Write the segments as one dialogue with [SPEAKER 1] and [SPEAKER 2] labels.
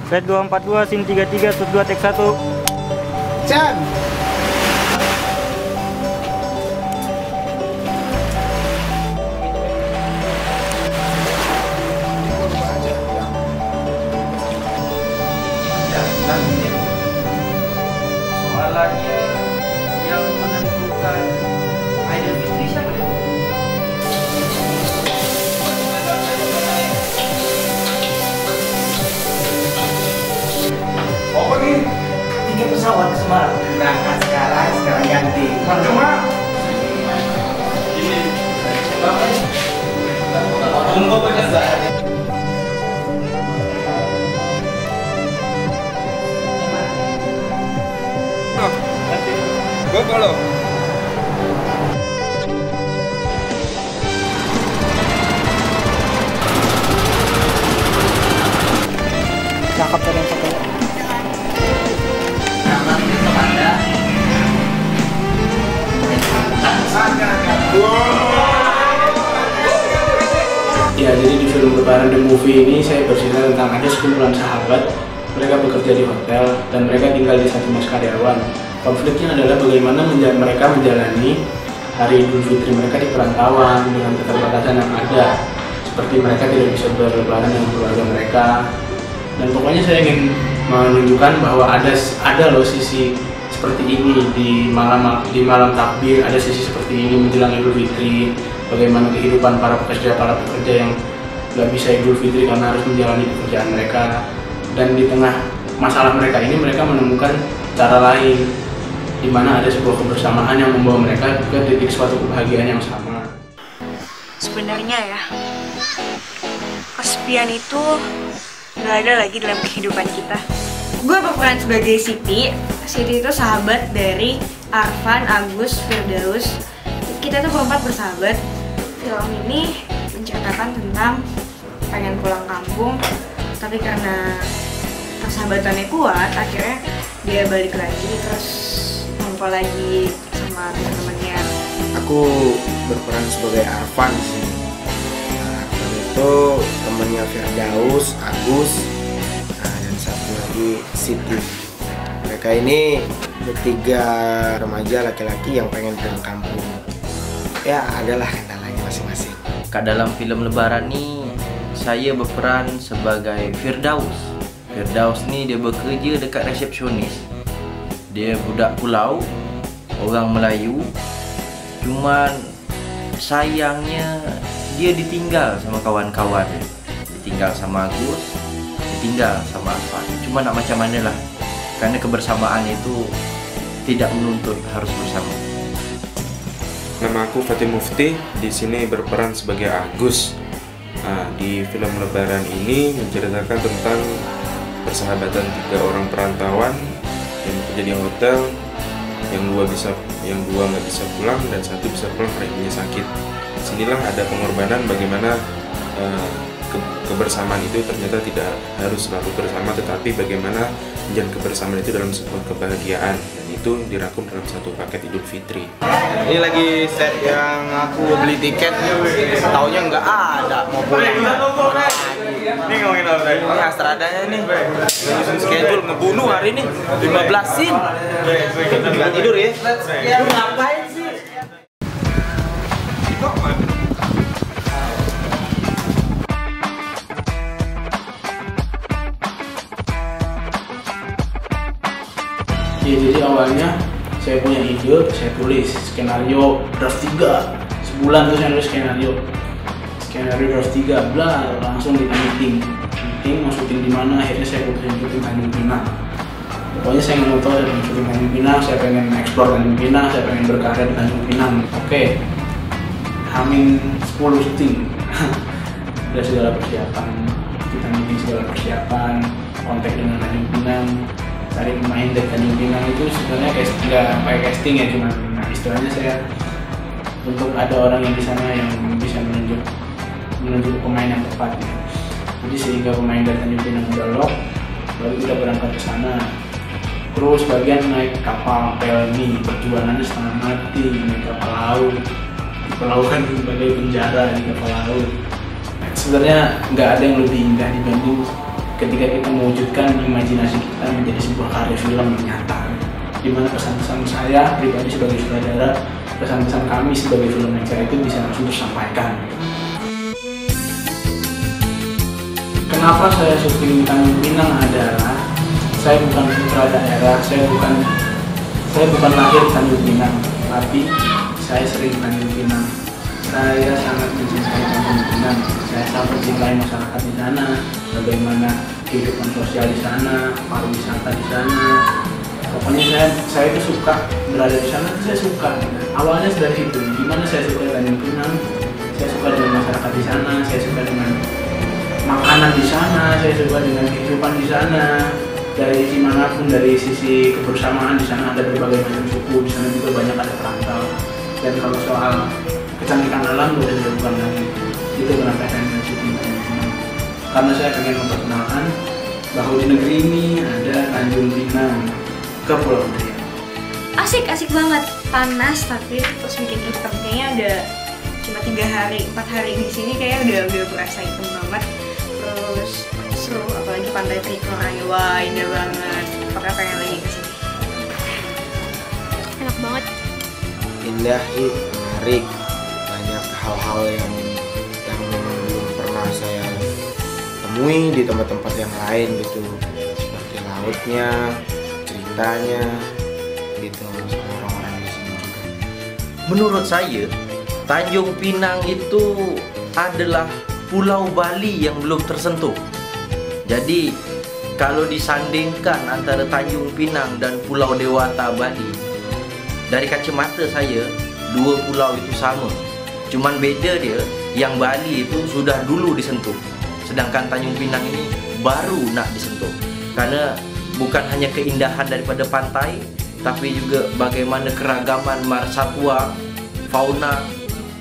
[SPEAKER 1] Flight 242, SIM 33, shoot 2, take 1.
[SPEAKER 2] Chan.
[SPEAKER 3] Soalannya yang menentukan Aidil Fitri siapa ya?
[SPEAKER 2] Apa nih?
[SPEAKER 3] 3 pesawat ke Semarang.
[SPEAKER 2] Berangkat sekarang ganti.
[SPEAKER 3] Cuma ini tunggu pekerjaan.
[SPEAKER 4] Go follow.
[SPEAKER 1] Cakep tadi yang satu.
[SPEAKER 3] Selamat kepada
[SPEAKER 5] Ya, jadi di film Lebaran The Movie ini saya bercerita tentang ada sekumpulan sahabat. Mereka bekerja di hotel dan mereka tinggal di satu mas karyawan. Konfliknya adalah bagaimana mereka menjalani hari Idul Fitri mereka di perantauan dengan keterbatasan yang ada. Seperti mereka tidak bisa berlebaran dengan keluarga mereka. Dan pokoknya saya ingin menunjukkan bahwa ada loh sisi seperti ini di malam takbir, ada sisi seperti ini menjelang Idul Fitri. Bagaimana kehidupan para pekerja yang nggak bisa Idul Fitri karena harus menjalani pekerjaan mereka. Dan di tengah masalah mereka ini mereka menemukan cara lain di mana ada sebuah kebersamaan yang membawa mereka ke titik suatu kebahagiaan yang sama.
[SPEAKER 6] Sebenarnya ya, kesepian itu nggak ada lagi dalam kehidupan kita. Gue berperan sebagai Siti. Siti itu sahabat dari Arfan, Agus, Firdaus. Kita tuh berempat bersahabat. Film ini menceritakan tentang pengen pulang kampung, tapi karena persahabatannya kuat, akhirnya dia balik lagi terus ngumpul lagi sama teman-temannya.
[SPEAKER 2] Aku berperan sebagai Arfan sih. Arfan itu temannya Firdaus, Agus, dan satu lagi Siti. Mereka ini bertiga remaja laki-laki yang pengen pulang kampung. Ya, adalah kendalanya masing-masing.
[SPEAKER 3] Dalam film Lebaran nih saya berperan sebagai Firdaus. Firdaus nih dia bekerja dekat resepsionis. Dia budak pulau, orang Melayu. Cuman sayangnya dia ditinggal sama kawan-kawan. Ditinggal sama Agus, ditinggal sama Arfan. Cuma nak macam mana lah. Karena kebersamaan itu tidak menuntut harus bersama.
[SPEAKER 4] Nama aku Fatih Mufti, di sini berperan sebagai Agus. Di film Lebaran ini menceritakan tentang persahabatan 3 orang perantauan yang bekerja di hotel, yang dua nggak bisa pulang dan satu bisa pulang karena ibunya sakit. Disinilah ada pengorbanan bagaimana kebersamaan itu ternyata tidak harus selalu bersama, tetapi bagaimana menjalin kebersamaan itu dalam sebuah kebahagiaan, dan itu dirangkum dalam satu paket Idul Fitri.
[SPEAKER 2] Ini lagi set yang aku beli tiket, taunya nggak ada, mau pulang. Ini ngomongin apa tadi? Ini Astradanya nih, nyusun schedule ngebunuh hari ini 15 scene. Nggak tidur ya? Lu ngapain sih?
[SPEAKER 5] Ya, jadi awalnya saya punya ide, saya tulis skenario draft 3 sebulan tuh saya nulis skenario draft 3, bla, langsung kita meeting mau syuting di mana. Akhirnya saya putusin syuting Tanjung Pinang. Pokoknya saya nggak tahu saya pengen syuting Tanjung Pinang, saya pengen explore Tanjung Pinang, saya pengen berkarya di Tanjung Pinang. Oke, Hamin 10 syuting. Udah segala persiapan, kita meeting segala persiapan, kontak dengan Tanjung Pinang, cari pemain dari Tanjung Pinang. Itu sebenarnya nggak pakai casting ya, cuma istilahnya saya untuk ada orang yang di sana yang bisa menunjuk pemain yang tepat ya. Jadi sehingga pemain dari Tanjung Pinang udah lock, baru kita berangkat ke sana. Terus bagian naik kapal Pelni, perjuangannya setengah mati, naik kapal laut, diperlakukan sebagai penjara di kapal laut. Sebenarnya nggak ada yang lebih indah dibanding ketika kita mewujudkan imajinasi kita menjadi sebuah karya film yang nyata, di mana pesan-pesan saya pribadi sebagai sutradara, pesan-pesan kami sebagai filmmaker itu bisa langsung tersampaikan. Kenapa saya syuting di Tanjung Pinang adalah saya bukan putra daerah, saya bukan lahir di Tanjung Pinang, tapi saya sering di Tanjung Pinang. Saya sangat mencintai Tanjung Pinang, saya sangat mencintai masyarakat di sana, bagaimana kehidupan sosial di sana, pariwisata di sana. Pokoknya saya itu suka berada di sana, saya suka. Awalnya dari situ, gimana saya suka Tanjung Pinang, saya suka dengan masyarakat di sana, saya suka dengan makanan di sana, saya suka dengan kehidupan di sana. Dari sisi manapun, dari sisi kebersamaan di sana ada berbagai macam suku, di sana juga banyak ada perantau. Dan kalau soal kecantikan alam boleh dilakukan lagi. Itu kenapa saya ingin syuting Tanjung Pinang. Karena saya ingin memperkenalkan bahwa di negeri ini ada Tanjung Pinang, Kepulauan Riau.
[SPEAKER 6] Asik banget, panas tapi terus bikin hitam. Kayaknya udah cuma 3 hari, 4 hari di sini kayaknya udah berasa hitam banget. Terus seru, apalagi Pantai Trikora, wah indah banget. Pokoknya pengen lagi kesini. Enak banget.
[SPEAKER 2] Indah, menarik, banyak hal-hal yang memang belum pernah saya temui di tempat-tempat yang lain gitu, seperti lautnya, ceritanya gitu, sama orang-orang di sini juga.
[SPEAKER 3] Menurut saya, Tanjung Pinang itu adalah Pulau Bali yang belum tersentuh. Jadi, kalau disandingkan antara Tanjung Pinang dan Pulau Dewata Bali, dari kacamata saya, dua pulau itu sama. Cuman beda dia, yang Bali itu sudah dulu disentuh, sedangkan Tanjung Pinang ini baru nak disentuh. Karena bukan hanya keindahan daripada pantai, tapi juga bagaimana keragaman marsatwa, fauna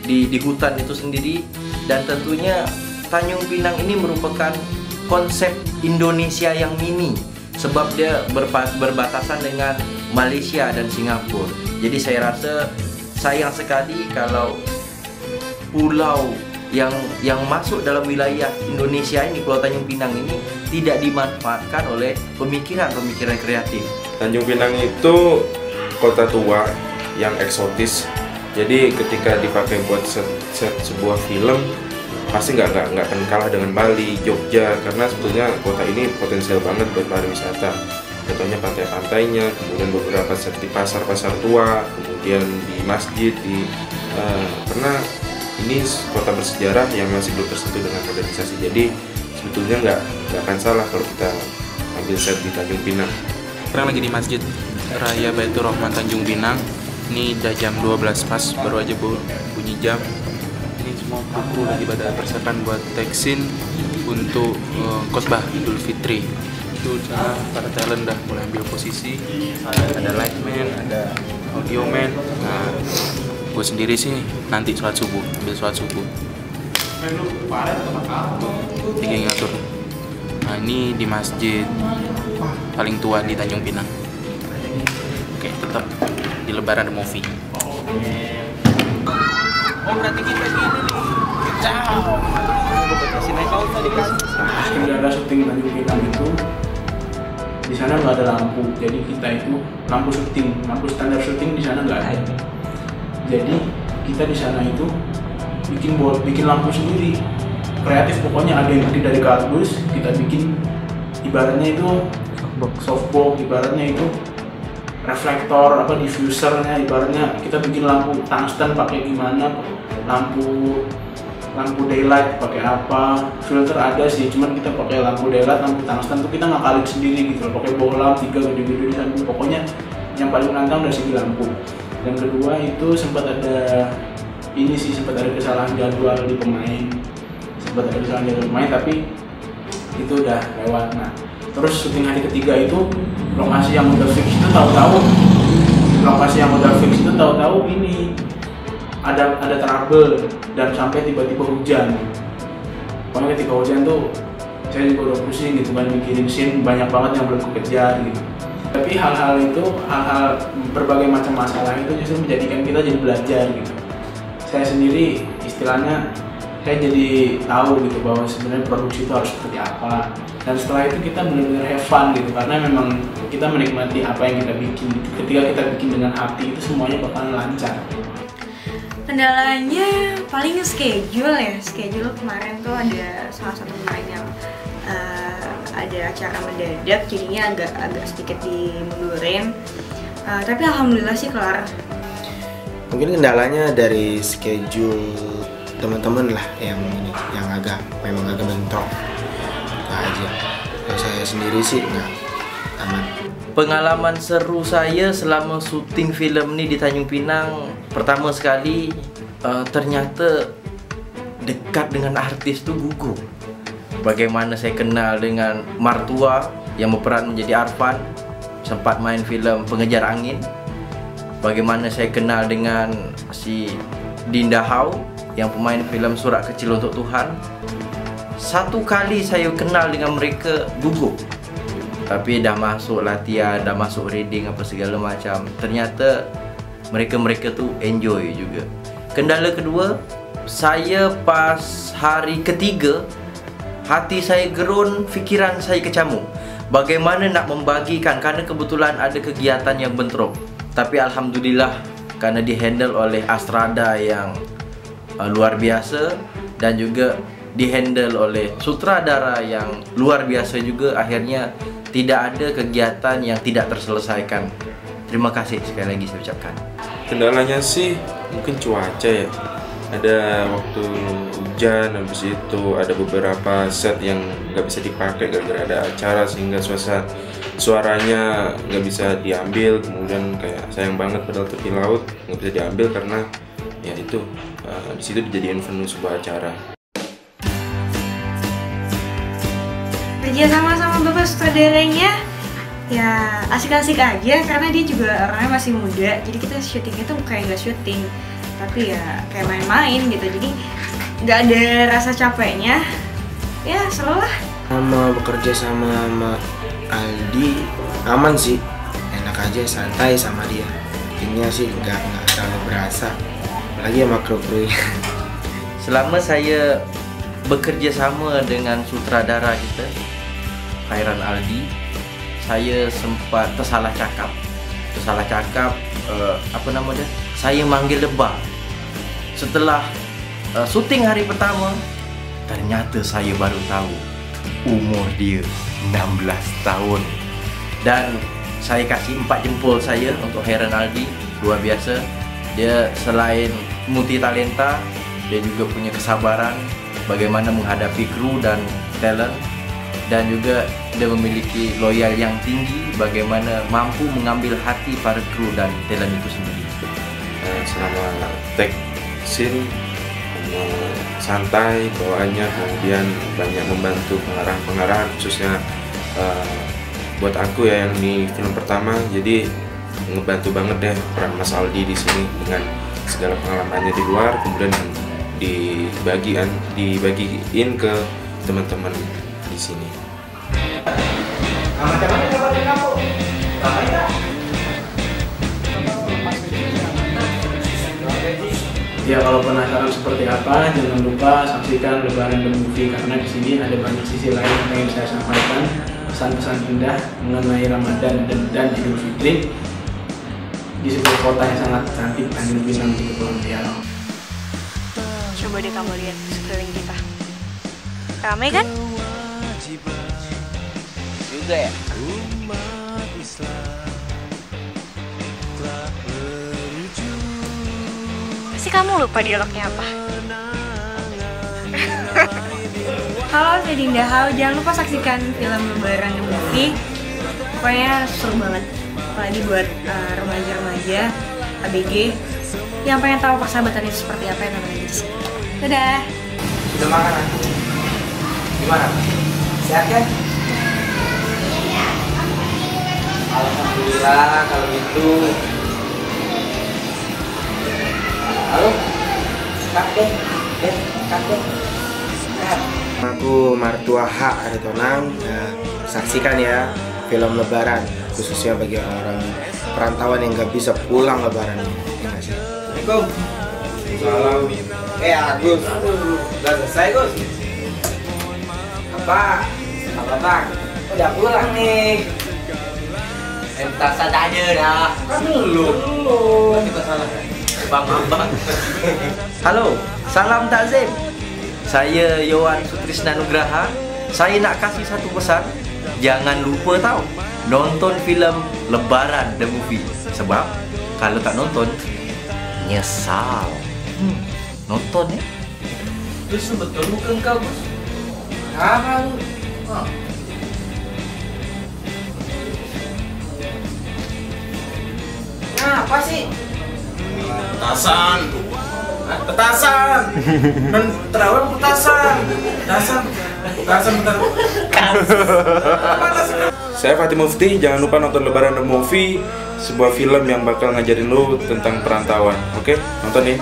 [SPEAKER 3] di hutan itu sendiri. Dan tentunya Tanjung Pinang ini merupakan konsep Indonesia yang mini, sebab dia berbatasan dengan Malaysia dan Singapura. Jadi saya rasa sayang sekali kalau pulau yang masuk dalam wilayah Indonesia ini, Pulau Tanjung Pinang ini, tidak dimanfaatkan oleh pemikiran kreatif.
[SPEAKER 4] Tanjung Pinang itu kota tua yang eksotis. Jadi ketika dipakai buat set sebuah film, pasti nggak akan kalah dengan Bali, Jogja, karena sebetulnya kota ini potensial banget buat pariwisata. Contohnya pantai-pantainya, kemudian beberapa set di pasar-pasar tua, kemudian di masjid, karena ini kota bersejarah yang masih belum tersentuh dengan modernisasi. Jadi sebetulnya nggak akan salah kalau kita ambil set di Tanjung Pinang.
[SPEAKER 7] Sekarang lagi di Masjid Raya Baitur Rahman Tanjung Pinang. Ini udah jam 12 pas, baru aja bunyi jam. Ini semua kru lagi pada persiapan buat take scene untuk khotbah Idul Fitri. Itu sana para talent dah mulai ambil posisi. Ada lightman, ada audio man. Nah, gue sendiri sih nanti sholat subuh, ambil sholat subuh. Tiga ngatur. Nah, ini di masjid paling tua di Tanjung Pinang. Oke, tetap di Lebaran movie. Oh, berarti kita gini nih. Ciao.
[SPEAKER 5] Ketika ada syuting di Tanjung Pinang itu, di sana nggak ada lampu. Jadi kita itu lampu standar syuting di sana nggak ada. Jadi kita di sana itu bikin lampu sendiri, kreatif pokoknya. Ada yang tadi dari kardus, kita bikin ibaratnya itu softbox, ibaratnya itu reflektor diffusernya, ibaratnya kita bikin lampu tungsten pakai gimana, lampu daylight pakai apa, filter ada sih, cuman kita pakai lampu daylight, lampu tungsten tuh kita ngakalin sendiri gitu loh, pakai bohlam 3 gede-gede di samping. Pokoknya yang paling menantang dari segi lampu. Dan kedua itu sempat ada kesalahan jadwal di pemain, tapi itu udah lewat. Nah, terus syuting hari ketiga itu lokasi yang udah fix itu tahu-tahu ini ada trouble dan sampai tiba-tiba hujan. Pokoknya ketika hujan tuh saya juga udah pusing gitu kan, mikirin scene banyak banget yang belum kekejar gitu. Tapi hal-hal berbagai macam masalah itu justru menjadikan kita jadi belajar gitu. Saya sendiri istilahnya kayak jadi tahu gitu bahwa sebenarnya produksi itu harus seperti apa. Dan setelah itu kita benar-benar have fun gitu, karena memang kita menikmati apa yang kita bikin. Ketika kita bikin dengan hati itu semuanya bakalan lancar.
[SPEAKER 6] Kendalanya paling schedule ya. Schedule kemarin tuh ada salah satu pemain yang ada acara mendadak, jadinya agak sedikit dimundurin. Tapi alhamdulillah sih kelar.
[SPEAKER 2] Mungkin kendalanya dari schedule teman-teman lah yang memang agak bentrok. Itu aja. Kalau saya sendiri sih nggak aman.
[SPEAKER 3] Pengalaman seru saya selama syuting film ini di Tanjung Pinang, pertama sekali ternyata dekat dengan artis tuh gugup. Bagaimana saya kenal dengan Martua yang berperan menjadi Arfan, sempat main film Pengejar Angin. Bagaimana saya kenal dengan si Dinda Hau yang pemain film Surat Kecil Untuk Tuhan. Satu kali saya kenal dengan mereka gugup. Tapi dah masuk latihan, dah masuk reading apa segala macam, ternyata mereka tuh enjoy juga. Kendala kedua, saya pas hari ketiga, hati saya gerun, fikiran saya kecamuk. Bagaimana nak membagikan, karena kebetulan ada kegiatan yang bentrok. Tapi alhamdulillah karena dihandle oleh Astrada yang luar biasa dan juga dihandle oleh sutradara yang luar biasa juga, akhirnya tidak ada kegiatan yang tidak terselesaikan. Terima kasih sekali lagi saya ucapkan.
[SPEAKER 4] Kendalanya sih mungkin cuaca ya. Ada waktu hujan, habis itu ada beberapa set yang nggak bisa dipakai gara-gara ada acara, sehingga suaranya nggak bisa diambil. Kemudian kayak sayang banget padahal tepi laut nggak bisa diambil karena ya itu di situ dijadiin venue sebuah acara.
[SPEAKER 6] Kerja sama bapak sutradaranya ya asik-asik aja, karena dia juga orangnya masih muda, jadi kita syutingnya tuh kayak nggak syuting tapi ya kayak main-main gitu, jadi nggak ada rasa capeknya, ya seru lah.
[SPEAKER 2] Sama bekerja sama Aldi aman sih, enak aja, santai sama dia. Timnya sih nggak terlalu berasa, apalagi sama kru-kru.
[SPEAKER 3] Selama saya bekerja sama dengan sutradara kita Khairan Aldi, saya sempat tersalah cakap. Saya manggil lebah. Setelah syuting hari pertama, ternyata saya baru tahu umur dia 16 tahun. Dan saya kasih 4 jempol saya untuk Khairan Aldi, luar biasa. Dia selain multi talenta, dia juga punya kesabaran bagaimana menghadapi kru dan talent, dan juga dia memiliki loyal yang tinggi, bagaimana mampu mengambil hati para kru dan talent itu sendiri.
[SPEAKER 4] Selama take scene santai bawaannya, kemudian banyak membantu pengarahan khususnya buat aku ya yang di film pertama, jadi ngebantu banget deh peran Mas Aldi di sini dengan segala pengalamannya di luar, kemudian dibagiin ke teman-teman di sini.
[SPEAKER 5] Ya kalau penasaran seperti apa, jangan lupa saksikan Lebaran The Movie, karena di sini ada banyak sisi lain yang ingin saya sampaikan, pesan-pesan indah mengenai Ramadan dan Idul Fitri di sebuah kota yang sangat cantik, Tanjung Pinang di Kepulauan Riau.
[SPEAKER 6] Coba deh kamu lihat sekeliling kita, ramai kan?
[SPEAKER 3] Juga ya?
[SPEAKER 6] Pasti kamu lupa dialognya apa. Halo, saya Dinda Hau. Jangan lupa saksikan film Lebaran The Movie. Pokoknya seru banget, apalagi buat remaja-remaja ABG yang pengen tahu persahabatan itu seperti apa, yang namanya di sini. Dadah.
[SPEAKER 2] Sudah makan? Gimana? Sehat kan? Alhamdulillah kalau gitu. Halo, kakek. Aku Martua H. Aritonang. Saksikan ya film Lebaran, khususnya bagi orang perantauan yang nggak bisa pulang Lebaran ini. Ya nggak sih? Assalamualaikum. Salam. Agus. Udah selesai, Gus? Apa Bang? Udah pulang nih.
[SPEAKER 3] Petasan aja dah.
[SPEAKER 2] Kan belum.
[SPEAKER 3] Kita salah kan? Bang. Halo, salam takzim. Saya Yohan Sutrisna Nugraha. Saya nak kasih satu pesan. Jangan lupa tahu nonton filem Lebaran The Movie. Sebab kalau tak nonton nyesal. Nonton ya. Itu betul bukan kau, Gus?
[SPEAKER 2] Apa lu? Apa sih? Petasan. Dan terawih petasan. Petasan bentar.
[SPEAKER 4] Saya Fatih Mufti, jangan lupa nonton Lebaran The Movie, sebuah film yang bakal ngajarin lu tentang perantauan. Oke, nonton ya.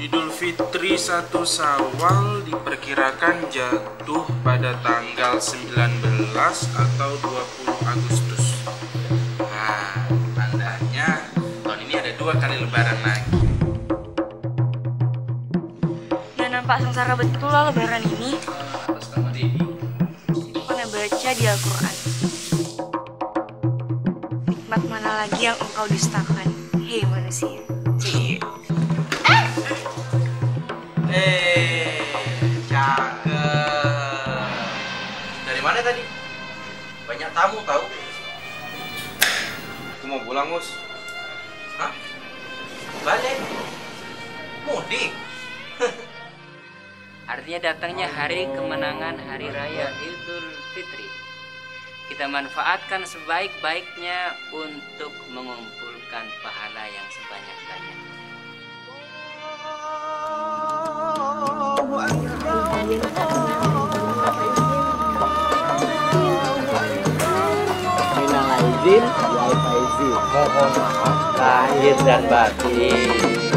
[SPEAKER 4] Idul Fitri 1 Syawal diperkirakan jatuh pada tanggal 19 atau 20 Agustus. Nah, tandanya tahun ini ada 2 kali lebaran lagi.
[SPEAKER 6] Ya nampak sengsara betul lah lebaran ini.
[SPEAKER 3] Atas nama Dedi.
[SPEAKER 6] Pernah baca di Al-Quran. Nikmat mana lagi yang engkau dustakan? Hei manusia.
[SPEAKER 3] Cakep. Dari mana tadi? Banyak tamu tahu.
[SPEAKER 4] Aku mau pulang, Gus.
[SPEAKER 3] Hah? Balik? Mudik?
[SPEAKER 8] Artinya datangnya hari kemenangan hari raya Idul Fitri. Kita manfaatkan sebaik-baiknya untuk mengumpulkan pahala yang sebanyak-banyaknya.
[SPEAKER 3] Minal aizin, wal faizin. Mohon maaf lahir dan batin.